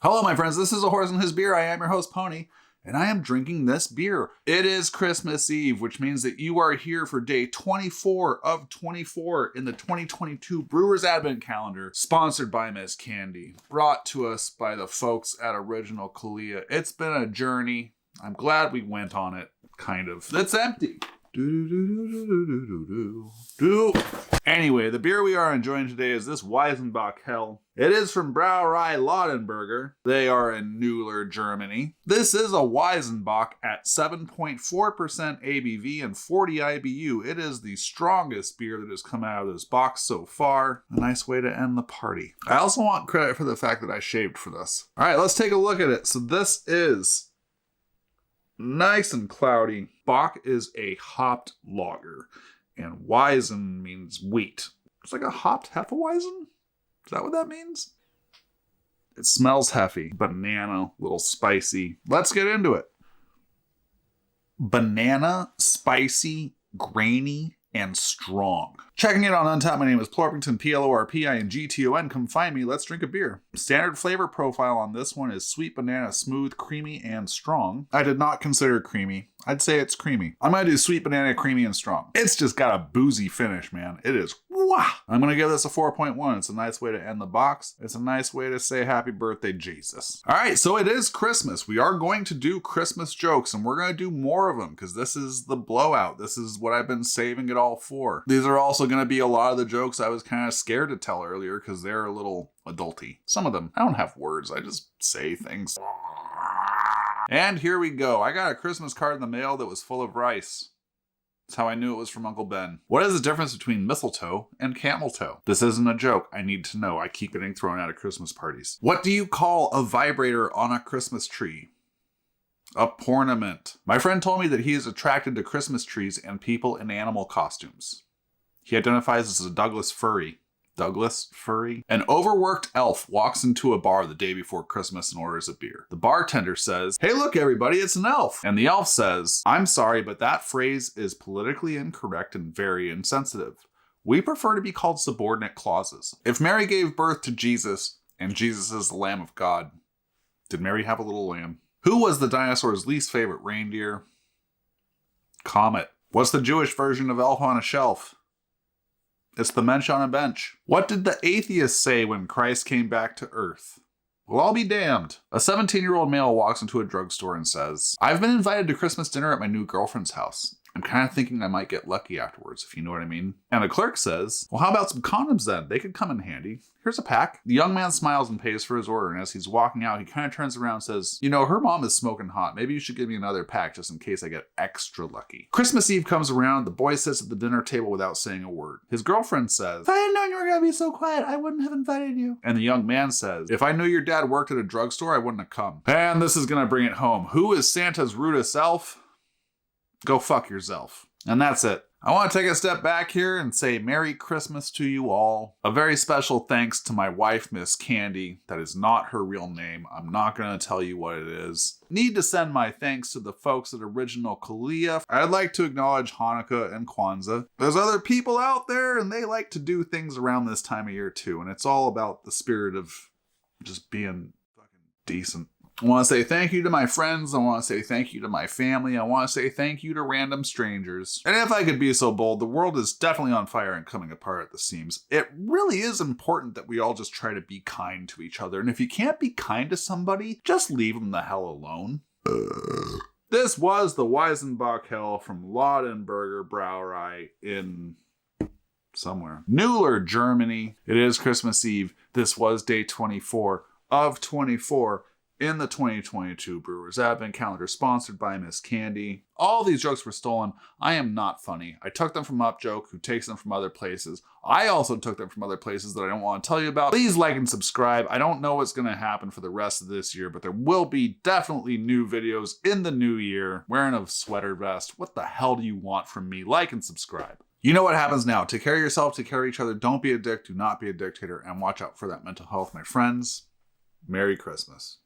Hello, my friends. This is A Horse and His Beer. I am your host, Pony, and I am drinking this beer. It is Christmas Eve, which means that you are here for day 24 of 24 in the 2022 Brewers Advent Calendar, sponsored by Miss Candy, brought to us by the folks at Original Kalia. It's been a journey. I'm glad we went on it, kind of. It's empty. Anyway, the beer we are enjoying today is this Weizenbach Hell. It is from Brauerei Laudenberger. They are in Neuler, Germany. This is a Weizenbach at 7.4% ABV and 40 IBU. It is the strongest beer that has come out of this box so far. A nice way to end the party. I also want credit for the fact that I shaved for this. All right, let's take a look at it. So this is nice and cloudy. Bach is a hopped lager, and Weizen means wheat. It's like a hopped Hefeweizen? Is that what that means? It smells heavy, banana, a little spicy. Let's get into it. Banana, spicy, grainy, and strong. Checking it on Untappd, my name is Plorpington, Plorpington. Come find me, let's drink a beer. Standard flavor profile on this one is sweet banana, smooth, creamy, and strong. I did not consider creamy. I'd say it's creamy. I'm gonna do sweet banana, creamy, and strong. It's just got a boozy finish, man. It is wow. I'm gonna give this a 4.1. It's a nice way to end the box. It's a nice way to say happy birthday, Jesus. All right, so it is Christmas. We are going to do Christmas jokes, and we're gonna do more of them because this is the blowout. This is what I've been saving it all for. These are also gonna be a lot of the jokes I was kind of scared to tell earlier because they're a little adulty. Some of them, I don't have words. I just say things. And here we go. I got a Christmas card in the mail that was full of rice. That's how I knew it was from Uncle Ben. What is the difference between mistletoe and camel toe? This isn't a joke. I need to know. I keep getting thrown out at Christmas parties. What do you call a vibrator on a Christmas tree? A pornament. My friend told me that he is attracted to Christmas trees and people in animal costumes. He identifies as a Douglas furry. Douglas furry? An overworked elf walks into a bar the day before Christmas and orders a beer. The bartender says, "Hey, look, everybody, it's an elf." And the elf says, "I'm sorry, but that phrase is politically incorrect and very insensitive. We prefer to be called subordinate clauses. If Mary gave birth to Jesus, and Jesus is the Lamb of God, did Mary have a little lamb? Who was the dinosaur's least favorite reindeer? Comet. What's the Jewish version of Elf on a Shelf? It's the Mensch on a Bench. What did the atheists say when Christ came back to Earth? Well, I'll be damned." A 17-year-old male walks into a drugstore and says, "I've been invited to Christmas dinner at my new girlfriend's house. I'm kind of thinking I might get lucky afterwards, if you know what I mean." And a clerk says, "Well, how about some condoms then? They could come in handy. Here's a pack." The young man smiles and pays for his order, and as he's walking out, he kind of turns around and says, "You know, her mom is smoking hot. Maybe you should give me another pack just in case I get extra lucky." Christmas Eve comes around. The boy sits at the dinner table without saying a word. His girlfriend says, "If I had known you were going to be so quiet, I wouldn't have invited you." And the young man says, "If I knew your dad worked at a drugstore, I wouldn't have come." And this is going to bring it home. Who is Santa's rudest elf? Go fuck yourself. And that's it. I want to take a step back here and say Merry Christmas to you all. A very special thanks to my wife, Miss Candy. That is not her real name. I'm not going to tell you what it is. Need to send my thanks to the folks at Original Kalia. I'd like to acknowledge Hanukkah and Kwanzaa. There's other people out there and they like to do things around this time of year too. And it's all about the spirit of just being fucking decent. I want to say thank you to my friends. I want to say thank you to my family. I want to say thank you to random strangers. And if I could be so bold, the world is definitely on fire and coming apart at the seams. It really is important that we all just try to be kind to each other. And if you can't be kind to somebody, just leave them the hell alone. This was the Weizenbach Hell from Laudenberger Brauerei in somewhere. Neuler, Germany. It is Christmas Eve. This was day 24 of 24. In the 2022 Brewers Advent Calendar, sponsored by Miss Candy. All these jokes were stolen. I am not funny. I took them from UpJoke, who takes them from other places. I also took them from other places that I don't want to tell you about. Please like and subscribe. I don't know what's going to happen for the rest of this year, but there will be definitely new videos in the new year. Wearing a sweater vest. What the hell do you want from me? Like and subscribe. You know what happens now. Take care of yourself, take care of each other. Don't be a dick, do not be a dictator, and watch out for that mental health, my friends. Merry Christmas.